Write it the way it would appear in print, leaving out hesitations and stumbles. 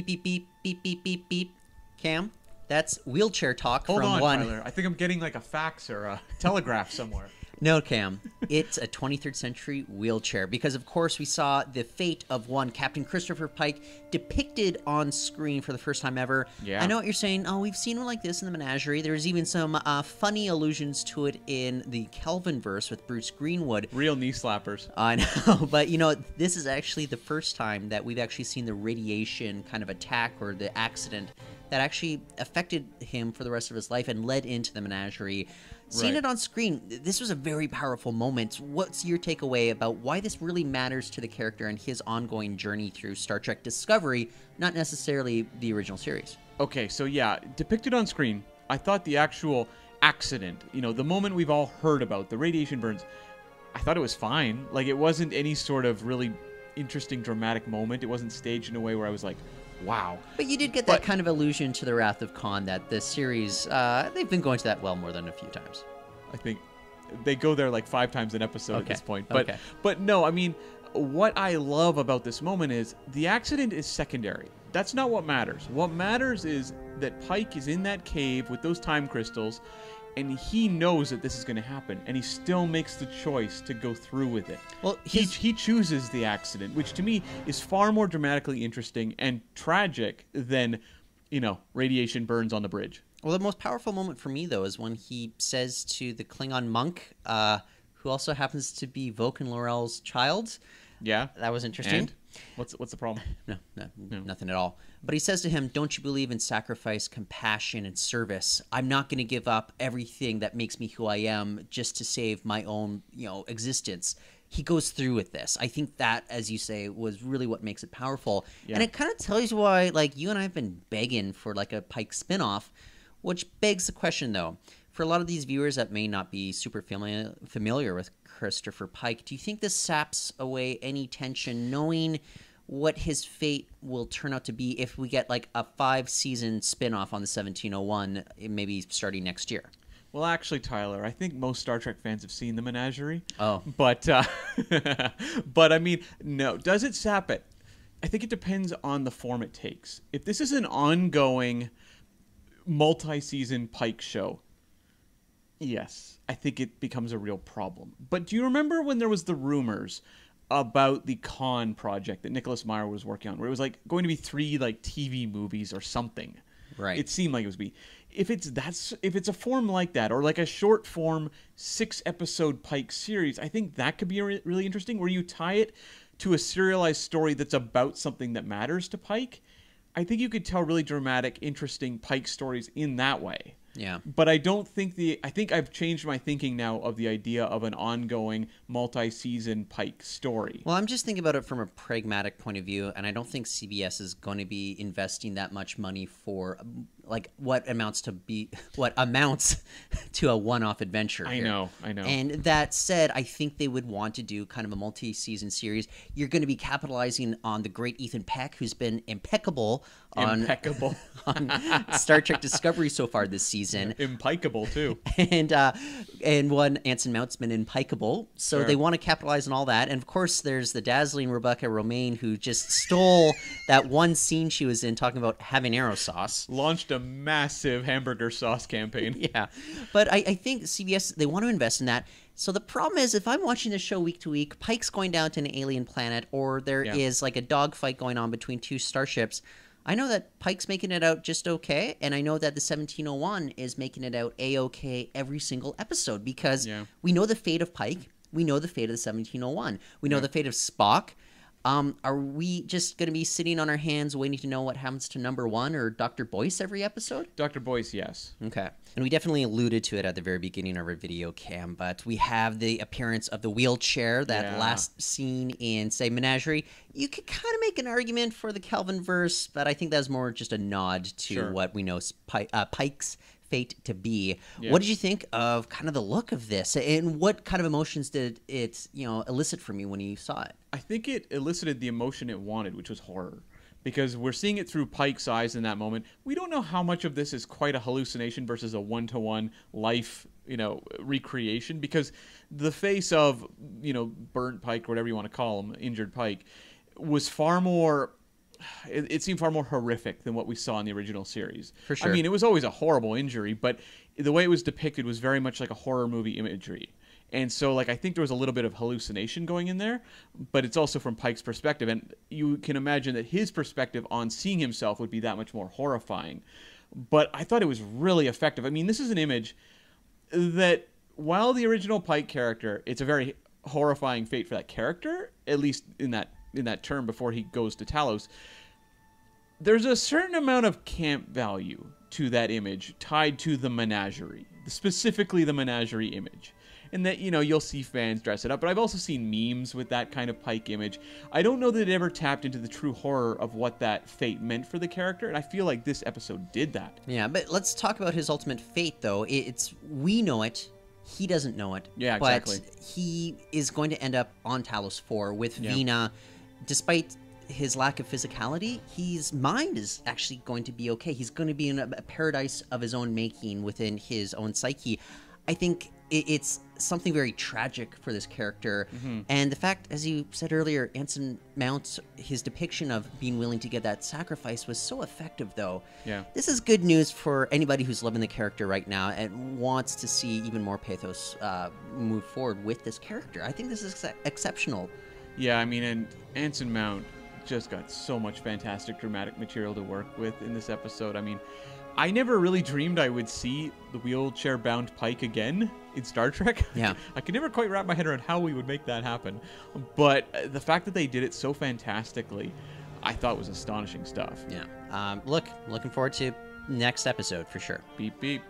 beep, beep, beep, beep, beep, beep, beep. Cam, that's wheelchair talk Hold from on, one. Tyler. I think I'm getting like a fax or a telegraph somewhere. No, Cam, it's a 23rd century wheelchair because, of course, we saw the fate of one Captain Christopher Pike depicted on screen for the first time ever. Yeah. I know what you're saying. Oh, we've seen one like this in the menagerie. There's even some funny allusions to it in the Kelvinverse with Bruce Greenwood. Real knee slappers. I know, but you know, this is actually the first time that we've actually seen the radiation kind of attack or the accident that actually affected him for the rest of his life and led into the menagerie. Seeing it on screen, this was a very powerful moment. What's your takeaway about why this really matters to the character and his ongoing journey through Star Trek Discovery, not necessarily the original series? Okay, so yeah, depicted on screen, I thought the actual accident, you know, the moment we've all heard about, the radiation burns, I thought it was fine. Like, it wasn't any sort of really interesting, dramatic moment. It wasn't staged in a way where I was like, wow. But you did get that kind of allusion to the Wrath of Khan that the series, they've been going to that well more than a few times. I think they go there like 5 times an episode at this point. But Okay. but no, I mean, what I love about this moment is the accident is secondary. That's not what matters. What matters is that Pike is in that cave with those time crystals, and he knows that this is going to happen, and he still makes the choice to go through with it. Well, he chooses the accident, which to me is far more dramatically interesting and tragic than, you know, radiation burns on the bridge. Well, the most powerful moment for me, though, is when he says to the Klingon monk, who also happens to be Vulcan Laurel's child. Yeah. That was interesting. And what's the problem? No, nothing at all. But he says to him, "Don't you believe in sacrifice, compassion, and service? I'm not going to give up everything that makes me who I am just to save my own, existence." He goes through with this. I think that, as you say, was really what makes it powerful. Yeah. And it kind of tells you why, like, you and I have been begging for, like, a Pike spinoff, which begs the question, though. For a lot of these viewers that may not be super familiar with Christopher Pike, do you think this saps away any tension knowing what his fate will turn out to be if we get like a 5-season spin-off on the 1701, maybe starting next year? Well, actually, Tyler, I think most Star Trek fans have seen the menagerie. Oh. But, but I mean, no. Does it sap it? I think it depends on the form it takes. If this is an ongoing multi-season Pike show, yes, I think it becomes a real problem. But do you remember when there was the rumors about the Khan project that Nicholas Meyer was working on, where it was like going to be 3 like TV movies or something? Right. It seemed like it was be. If it's a form like that, or like a short form 6-episode Pike series, I think that could be really interesting, where you tie it to a serialized story that's about something that matters to Pike. I think you could tell really dramatic, interesting Pike stories in that way. Yeah. But I don't think I think I've changed my thinking now of the idea of an ongoing multi-season Pike story. Well, I'm just thinking about it from a pragmatic point of view, and I don't think CBS is going to be investing that much money for like what amounts to a one-off adventure. I know. And that said, I think they would want to do kind of a multi-season series. You're going to be capitalizing on the great Ethan Peck, who's been impeccable on Star Trek Discovery so far this season. Impikeable too. And one Anson Mount's been impeccable, so Sure. they want to capitalize on all that. And of course, there's the dazzling Rebecca Romaine, who just stole that one scene she was in talking about habanero sauce. Launched a massive hamburger sauce campaign. Yeah, but I think CBS, they want to invest in that. So the problem is, if I'm watching this show week to week, Pike's going down to an alien planet, or there is like a dogfight going on between 2 starships, I know that Pike's making it out just okay, and I know that the 1701 is making it out A-okay every single episode, because we know the fate of Pike, we know the fate of the 1701, we know the fate of Spock. Are we just going to be sitting on our hands waiting to know what happens to number 1 or Dr. Boyce every episode? Dr. Boyce, yes. Okay. And we definitely alluded to it at the very beginning of our video, Cam, but we have the appearance of the wheelchair, that last scene in, say, Menagerie. You could kind of make an argument for the Kelvinverse, but I think that's more just a nod to what we know Pike's fate to be. Yeah. What did you think of kind of the look of this, and what kind of emotions did it, elicit from you when you saw it? I think it elicited the emotion it wanted, which was horror. Because we're seeing it through Pike's eyes in that moment. We don't know how much of this is quite a hallucination versus a one-to-one life, recreation. Because the face of, burnt Pike, or whatever you want to call him, injured Pike, was far more it seemed far more horrific than what we saw in the original series. For sure. I mean, it was always a horrible injury, but the way it was depicted was very much like a horror movie imagery. And so, like, I think there was a little bit of hallucination going in there, but it's also from Pike's perspective. And you can imagine that his perspective on seeing himself would be that much more horrifying. But I thought it was really effective. I mean, this is an image that, while the original Pike character, it's a very horrifying fate for that character, at least in that term before he goes to Talos, there's a certain amount of camp value to that image tied to the menagerie, specifically the menagerie image. And that, you'll see fans dress it up. But I've also seen memes with that kind of Pike image. I don't know that it ever tapped into the true horror of what that fate meant for the character. And I feel like this episode did that. Yeah, but let's talk about his ultimate fate, though. We know it. He doesn't know it. Yeah, exactly. But he is going to end up on Talos 4 with Vina. Despite his lack of physicality, his mind is actually going to be okay. He's going to be in a paradise of his own making within his own psyche. I think it's something very tragic for this character. Mm-hmm. And the fact, as you said earlier, Anson Mount's, his depiction of being willing to get that sacrifice was so effective, though. Yeah. This is good news for anybody who's loving the character right now and wants to see even more pathos move forward with this character. I think this is exceptional. Yeah, I mean, and Anson Mount just got so much fantastic dramatic material to work with in this episode. I mean, I never really dreamed I would see the wheelchair-bound Pike again in Star Trek. Yeah. I could never quite wrap my head around how we would make that happen. But the fact that they did it so fantastically, I thought was astonishing stuff. Yeah. Looking forward to next episode for sure. Beep, beep.